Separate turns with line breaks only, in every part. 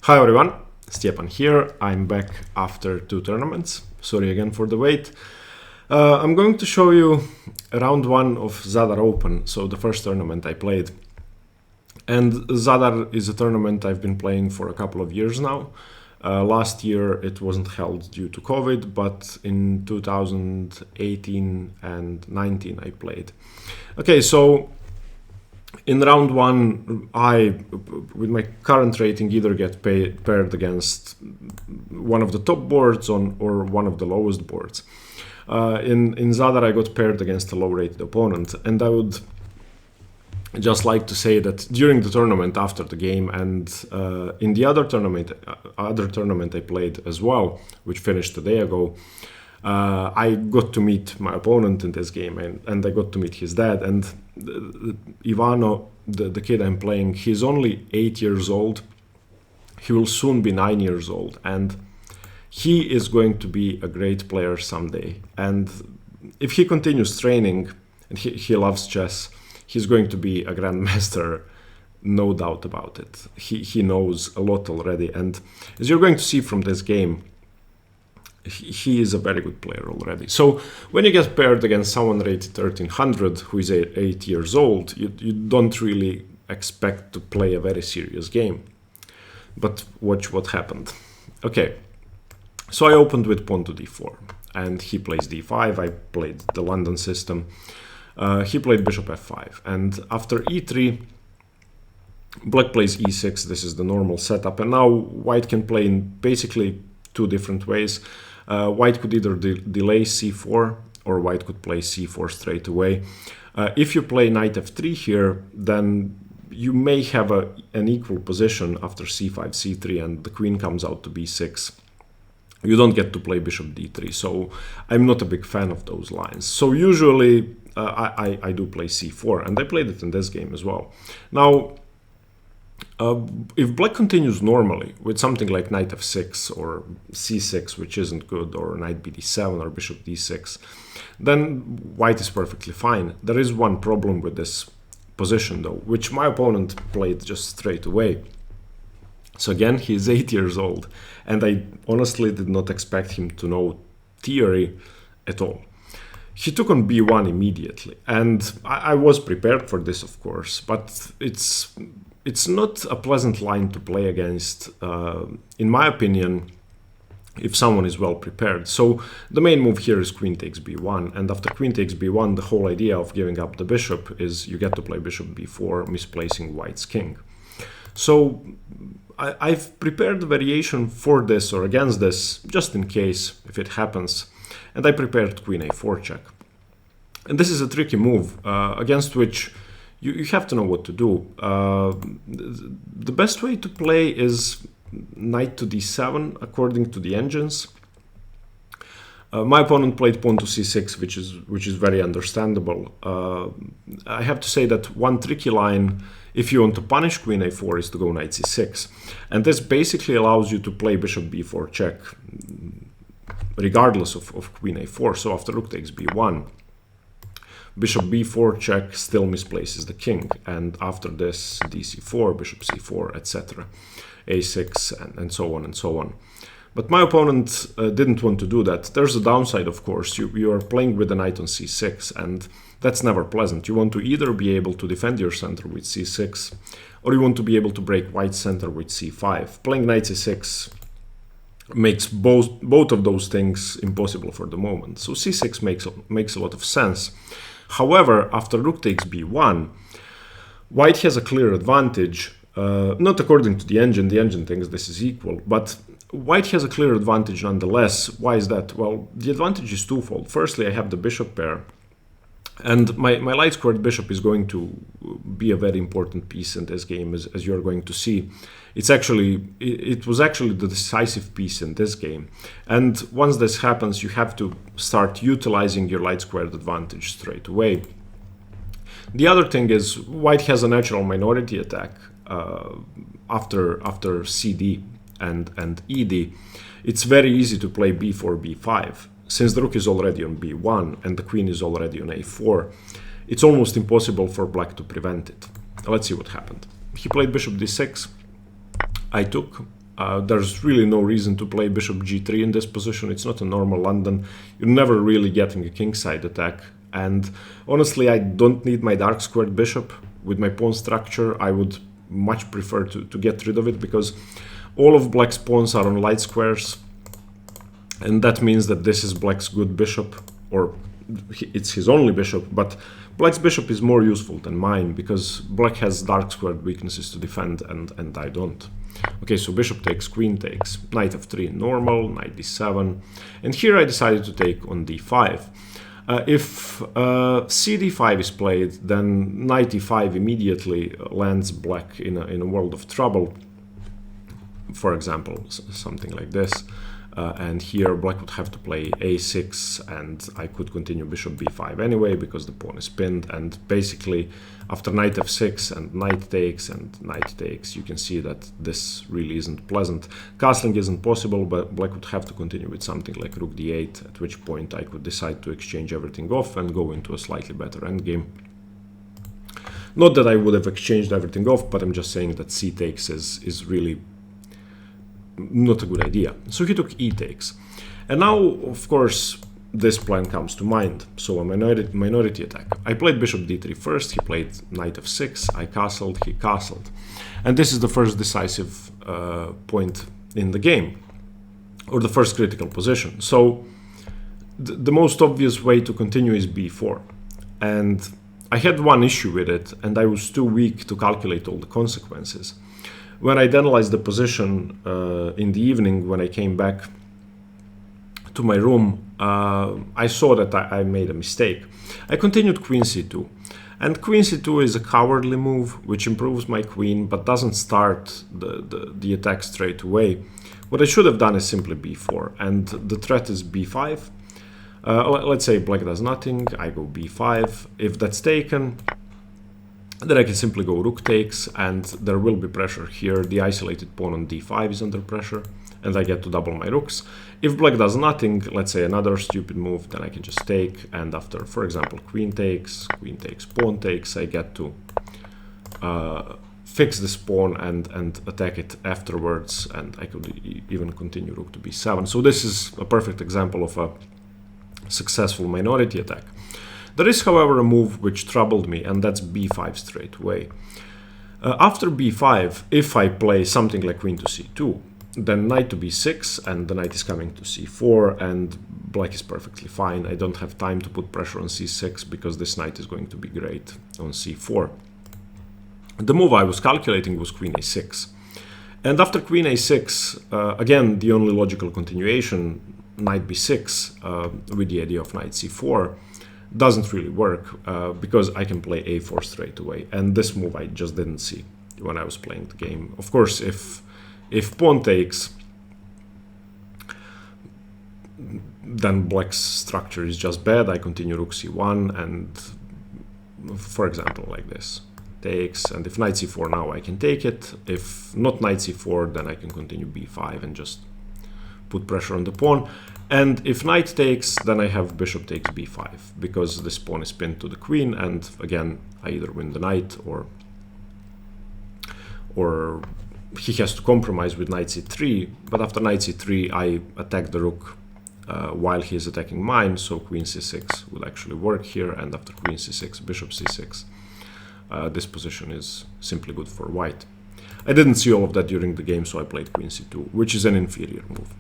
Hi everyone, Stepan here. I'm back after 2 tournaments. Sorry again for the wait. I'm going to show you round 1 of Zadar Open, so the first tournament I played. And Zadar is a tournament I've been playing for a couple of years now. Last year it wasn't held due to COVID, but in 2018 and 19 I played. Okay, so in round 1, I, with my current rating, either get paired against one of the top boards or one of the lowest boards. In Zadar, I got paired against a low-rated opponent, and I would just like to say that during the tournament, after the game, and in the other tournament I played as well, which finished a day ago, I got to meet my opponent in this game, and I got to meet his dad. And Ivano, the kid I'm playing, he's only 8 years old. He will soon be 9 years old, and he is going to be a great player someday. And if he continues training, and he loves chess, he's going to be a grandmaster, no doubt about it. He knows a lot already, and as you're going to see from this game, he is a very good player already. So when you get paired against someone rated 1300 who is 8 years old, you don't really expect to play a very serious game. But watch what happened. Okay, so I opened with pawn to d4, and he plays d5. I played the London system. He played bishop f5, and after e3, black plays e6. This is the normal setup, and now white can play in basically 2 different ways. White could either delay c4, or white could play c4 straight away. If you play knight f3 here, then you may have an equal position after c5, c3, and the queen comes out to b6. You don't get to play bishop d3, so I'm not a big fan of those lines. So usually I do play c4, and I played it in this game as well. Now, if black continues normally with something like knight f6 or c6, which isn't good, or knight bd7 or bishop d6, then white is perfectly fine. There is one problem with this position though, which my opponent played just straight away. So again, he is 8 years old, and I honestly did not expect him to know theory at all. He took on b1 immediately, and I was prepared for this, of course, but it's not a pleasant line to play against, in my opinion, if someone is well prepared. So the main move here is queen takes b1, and after queen takes b1, the whole idea of giving up the bishop is you get to play bishop b4, misplacing white's king. So I've prepared a variation for this or against this, just in case if it happens, and I prepared queen a4 check. And this is a tricky move against which you have to know what to do. The best way to play is knight to d7 according to the engines. My opponent played pawn to c6, which is very understandable. I have to say that one tricky line, if you want to punish queen a4, is to go knight c6, and this basically allows you to play bishop b4 check, regardless of queen a4. So after rook takes b1, bishop b4 check still misplaces the king, and after this dc4, bishop c4, etc., a6, and so on and so on. But my opponent didn't want to do that. There's a downside, of course. You are playing with a knight on c6, and that's never pleasant. You want to either be able to defend your center with c6, or you want to be able to break white's center with c5. Playing knight c6 makes both of those things impossible for the moment. So c6 makes a lot of sense. However, after rook takes b1, white has a clear advantage. Not according to the engine thinks this is equal, but white has a clear advantage nonetheless. Why is that? Well, the advantage is twofold. Firstly, I have the bishop pair, and my light squared bishop is going to be a very important piece in this game, as you're going to see. It was actually the decisive piece in this game. And once this happens, you have to start utilizing your light squared advantage straight away. The other thing is white has a natural minority attack after CD and ED. It's very easy to play b4, b5. Since the rook is already on b1 and the queen is already on a4, it's almost impossible for black to prevent it. Let's see what happened. He played bishop d6. I took, There's really no reason to play bishop g3 in this position. It's not a normal London. You're never really getting a kingside attack. And honestly, I don't need my dark squared bishop. With my pawn structure, I would much prefer to get rid of it, because all of black's pawns are on light squares. And that means that this is black's good bishop, or it's his only bishop, but black's bishop is more useful than mine, because black has dark squared weaknesses to defend, and I don't. Okay, so bishop takes, queen takes, knight f3 normal, knight d7, and here I decided to take on d5. If cd5 is played, then knight e5 immediately lands black in a world of trouble. For example, something like this. And here black would have to play a6, and I could continue bishop b5 anyway because the pawn is pinned. And basically after knight f6 and knight takes, you can see that this really isn't pleasant. Castling isn't possible, but black would have to continue with something like rook d8, at which point I could decide to exchange everything off and go into a slightly better endgame. Not that I would have exchanged everything off, but I'm just saying that c takes is really not a good idea. So he took e takes. And now, of course, this plan comes to mind. So a minority attack. I played bishop d3 first, he played knight f6, I castled, he castled. And this is the first decisive point in the game, or the first critical position. So the most obvious way to continue is b4. And I had one issue with it, and I was too weak to calculate all the consequences. When I analyzed the position in the evening, when I came back to my room, I saw that I made a mistake. I continued queen c2. And queen c2 is a cowardly move, which improves my queen, but doesn't start the attack straight away. What I should have done is simply b4. And the threat is b5. Let's say black does nothing, I go b5. If that's taken, then I can simply go rook takes, and there will be pressure here. The isolated pawn on d5 is under pressure, and I get to double my rooks. If black does nothing, let's say another stupid move, then I can just take, and after, for example, queen takes, pawn takes, I get to fix this pawn and attack it afterwards, and I could even continue rook to b7. So this is a perfect example of a successful minority attack. There is, however, a move which troubled me, and that's b5 straight away. After b5, if I play something like queen to c2, then knight to b6, and the knight is coming to c4, and black is perfectly fine. I don't have time to put pressure on c6 because this knight is going to be great on c4. The move I was calculating was queen a6. And after queen a6, again, the only logical continuation, knight b6, with the idea of knight c4, doesn't really work because I can play a4 straight away, and this move I just didn't see when I was playing the game. Of course, if pawn takes, then black's structure is just bad. I continue rook c1, and for example like this, takes, and if knight c4 now I can take it. If not knight c4, then I can continue b5 and just put pressure on the pawn. And if knight takes, then I have bishop takes b5, because this pawn is pinned to the queen, and again, I either win the knight or he has to compromise with knight c3, but after knight c3, I attack the rook while he is attacking mine, so queen c6 will actually work here, and after queen c6, bishop c6, this position is simply good for white. I didn't see all of that during the game, so I played queen c2, which is an inferior move.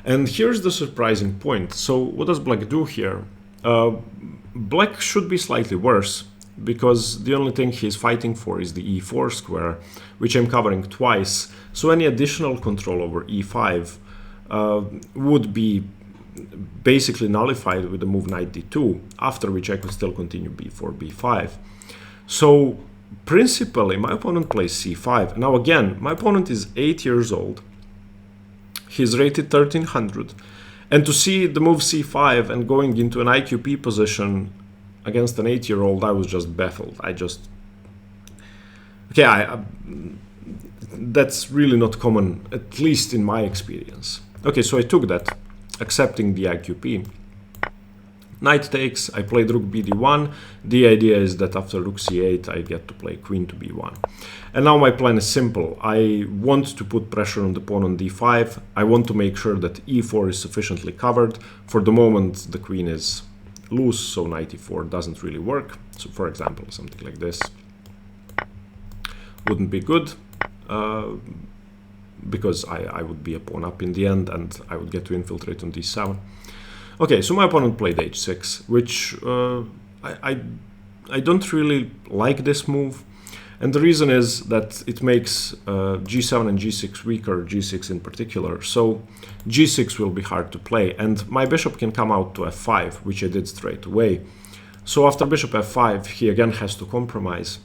And here's the surprising point. So what does black do here? Black should be slightly worse, because the only thing he's fighting for is the e4 square, which I'm covering twice. So any additional control over e5 would be basically nullified with the move knight d2, after which I could still continue b4, b5. So principally, my opponent plays c5. Now again, my opponent is 8 years old. He's rated 1300, and to see the move c5 and going into an IQP position against an 8-year-old, I was just baffled. That's really not common, at least in my experience. Okay, so I took that, accepting the IQP, Knight takes, I played rook bd1. The idea is that after rook c8 I get to play queen to b1. And now my plan is simple. I want to put pressure on the pawn on d5. I want to make sure that e4 is sufficiently covered. For the moment the queen is loose, so knight e4 doesn't really work. So for example, something like this wouldn't be good, because I would be a pawn up in the end and I would get to infiltrate on d7. Okay, so my opponent played h6, which I don't really like this move. And the reason is that it makes g7 and g6 weaker, g6 in particular. So g6 will be hard to play. And my bishop can come out to f5, which I did straight away. So after bishop f5, he again has to compromise.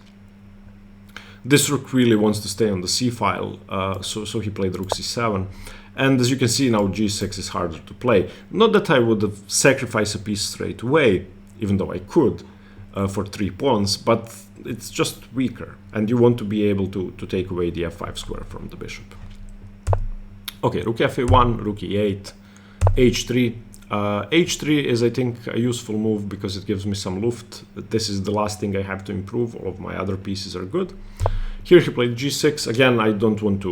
This rook really wants to stay on the c file, so he played rook c7. And as you can see now, g6 is harder to play. Not that I would have sacrificed a piece straight away, even though I could, for 3 pawns, but it's just weaker. And you want to be able to take away the f5 square from the bishop. Okay, rook f1, rook e8, h3. h3 is, I think, a useful move because it gives me some luft. This is the last thing I have to improve. All of my other pieces are good. Here he played g6. Again, I don't want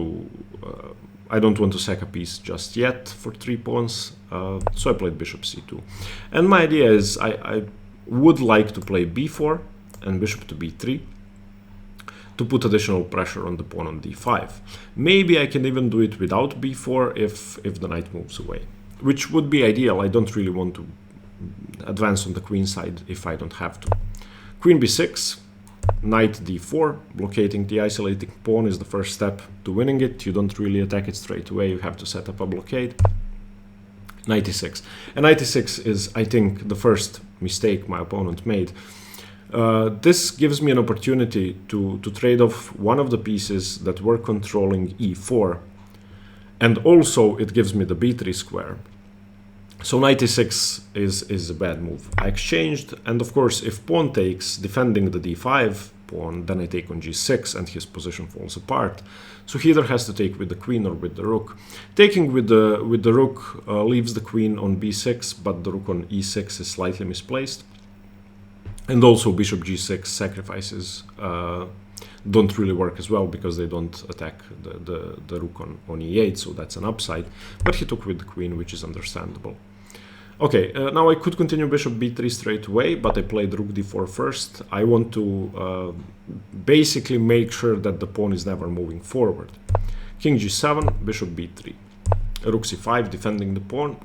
to sack a piece just yet for 3 pawns, so I played bishop c2. And my idea is I would like to play b4 and bishop to b3 to put additional pressure on the pawn on d5. Maybe I can even do it without b4 if the knight moves away, which would be ideal. I don't really want to advance on the queen side if I don't have to. Queen b6. Knight d4, blockading the isolating pawn is the first step to winning it. You don't really attack it straight away, you have to set up a blockade. Knight e6. And knight e6 is, I think, the first mistake my opponent made. This gives me an opportunity to trade off one of the pieces that were controlling e4, and also it gives me the b3 square. So knight e6 is a bad move. I exchanged, and of course if pawn takes, defending the d5 pawn, then I take on g6 and his position falls apart. So he either has to take with the queen or with the rook. Taking with the rook leaves the queen on b6, but the rook on e6 is slightly misplaced. And also bishop g6 sacrifices don't really work as well because they don't attack the rook on e8, so that's an upside. But he took with the queen, which is understandable. Okay, now I could continue bishop b3 straight away, but I played rook d4 first. I want to basically make sure that the pawn is never moving forward. King g7, bishop b3. Rook c5, defending the pawn.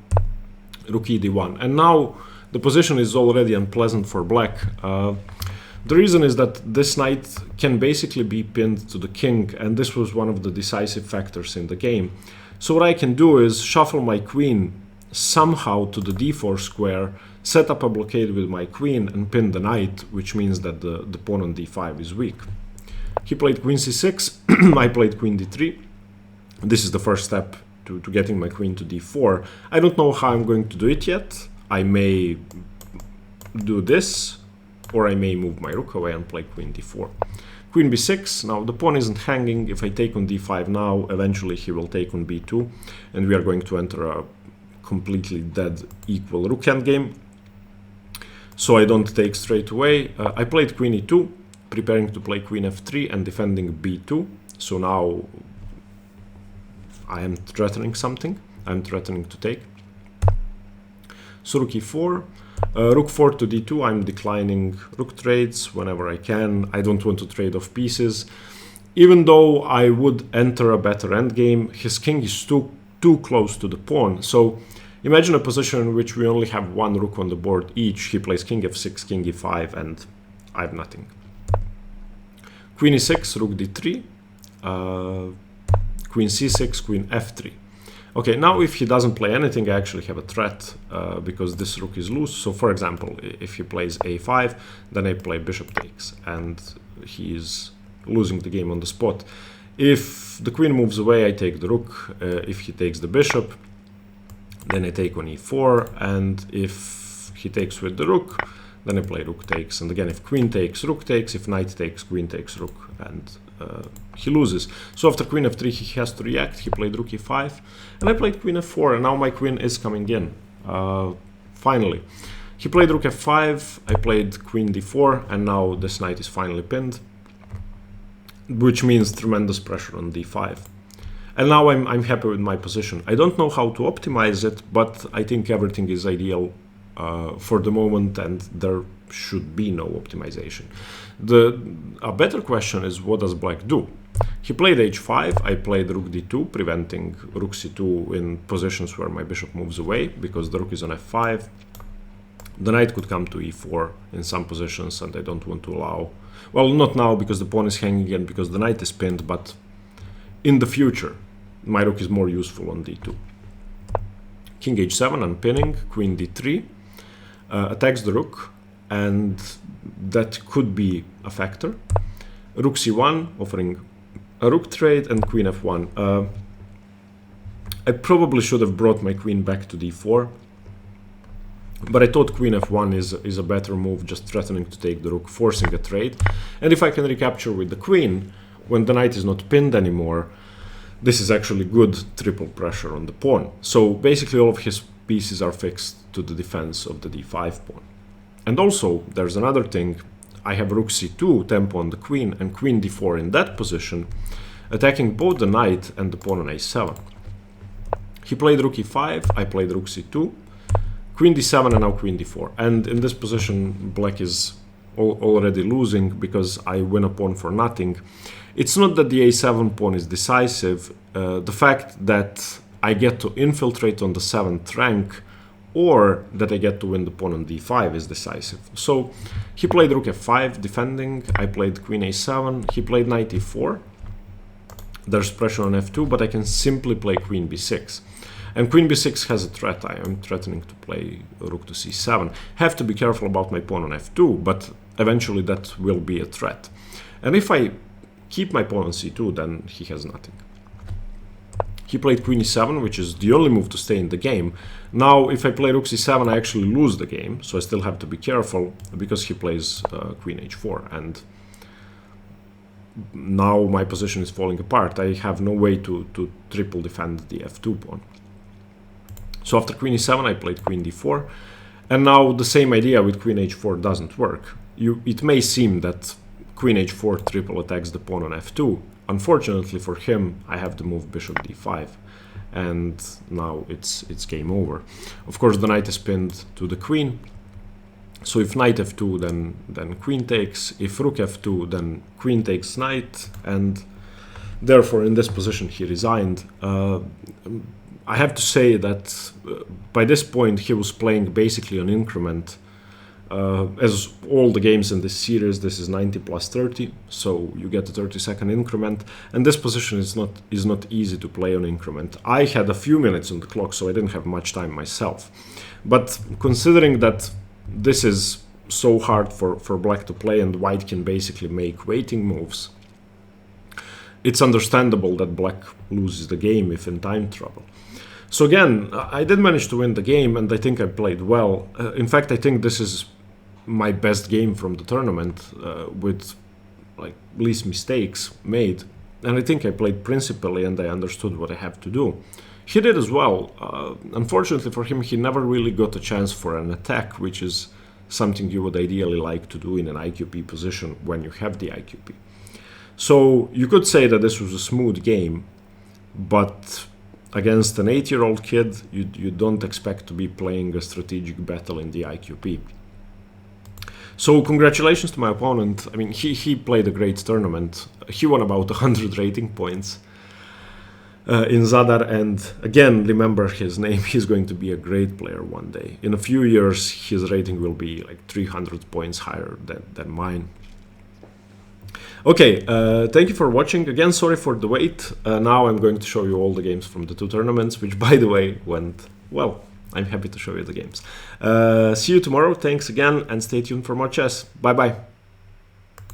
Rook e d1. And now the position is already unpleasant for black. The reason is that this knight can basically be pinned to the king, and this was one of the decisive factors in the game. So what I can do is shuffle my queen somehow to the d4 square, set up a blockade with my queen and pin the knight, which means that the pawn on d5 is weak. He played queen c6, I played queen d3. This is the first step to getting my queen to d4. I don't know how I'm going to do it yet. I may do this, or I may move my rook away and play queen d4. Queen b6, now the pawn isn't hanging. If I take on d5 now, eventually he will take on b2, and we are going to enter a completely dead equal rook endgame. So I don't take straight away. I played queen e2, preparing to play queen f3 and defending b2. So now I am threatening something. I'm threatening to take. So rook e4. Rook 4 to d2, I'm declining rook trades whenever I can. I don't want to trade off pieces. Even though I would enter a better endgame, his king is too close to the pawn. So imagine a position in which we only have one rook on the board each. He plays king f6, king e5, and I have nothing. Queen e6, rook d3, queen c6, queen f3. Okay, now if he doesn't play anything, I actually have a threat because this rook is loose. So for example, if he plays a5, then I play bishop takes, and he is losing the game on the spot. If the queen moves away, I take the rook. If he takes the bishop, then I take on e4, and if he takes with the rook, then I play rook takes. And again, if queen takes, rook takes. If knight takes, queen takes, rook, and he loses. So after queen f3, he has to react. He played rook e5, and I played queen f4, and now my queen is coming in, finally. He played rook f5, I played queen d4, and now this knight is finally pinned, which means tremendous pressure on d5. And now I'm happy with my position. I don't know how to optimize it, but I think everything is ideal for the moment, and there should be no optimization. A better question is, what does black do? He played h5, I played rook d2, preventing rook c2 in positions where my bishop moves away, because the rook is on f5. The knight could come to e4 in some positions, and I don't want to allow... Well, not now, because the pawn is hanging and because the knight is pinned, but in the future, my rook is more useful on d2. King h7, unpinning, queen d3, attacks the rook, and that could be a factor. Rook c1, offering a rook trade, and queen f1. I probably should have brought my queen back to d4, but I thought queen f1 is a better move, just threatening to take the rook, forcing a trade. And if I can recapture with the queen, when the knight is not pinned anymore, this is actually good triple pressure on the pawn. So basically all of his pieces are fixed to the defense of the d5 pawn. And also, there's another thing. I have rook c2, tempo on the queen, and queen d4 in that position, attacking both the knight and the pawn on a7. He played rook e5, I played rook c2, queen d7, and now queen d4. And in this position, black is already losing because I win a pawn for nothing. It's not that the a7 pawn is decisive. The fact that I get to infiltrate on the 7th rank, or that I get to win the pawn on d5, is decisive. So he played rook f5, defending. I played queen a7. He played knight e4. There's pressure on f2, but I can simply play queen b6. And queen b6 has a threat. I am threatening to play rook to c7. Have to be careful about my pawn on f2, but eventually that will be a threat. And if I keep my pawn on c2, then he has nothing. He played queen e7, which is the only move to stay in the game. Now, if I play rook c7, I actually lose the game, so I still have to be careful, because he plays queen h4, and now my position is falling apart. I have no way to triple defend the f2 pawn. So after queen e7, I played queen d4, and now the same idea with queen h4 doesn't work. It may seem that queen h4 triple attacks the pawn on f2. Unfortunately for him, I have to move bishop d5, and now it's game over. Of course, the knight is pinned to the queen, so if knight f2, then queen takes. If rook f2, then queen takes knight, and therefore in this position he resigned. I have to say that by this point he was playing basically on increment. As all the games in this series, this is 90 plus 30, so you get a 30-second increment, and this position is not easy to play on increment. I had a few minutes on the clock, so I didn't have much time myself. But considering that this is so hard for black to play, and white can basically make waiting moves, it's understandable that black loses the game if in time trouble. So again, I did manage to win the game, and I think I played well. In fact, I think this is my best game from the tournament, with like least mistakes made. And I think I played principally, and I understood what I have to do. He did as well. Unfortunately for him, he never really got a chance for an attack, which is something you would ideally like to do in an IQP position when you have the IQP. So you could say that this was a smooth game, but against an 8-year-old kid, you don't expect to be playing a strategic battle in the IQP. So congratulations to my opponent. I mean, he played a great tournament. He won about 100 rating points in Zadar, and again, remember his name. He's going to be a great player one day. In a few years, his rating will be like 300 points higher than mine. Okay, thank you for watching. Again, sorry for the wait. Now I'm going to show you all the games from the two tournaments, which, by the way, went well. I'm happy to show you the games. See you tomorrow. Thanks again, and stay tuned for more chess. Bye-bye.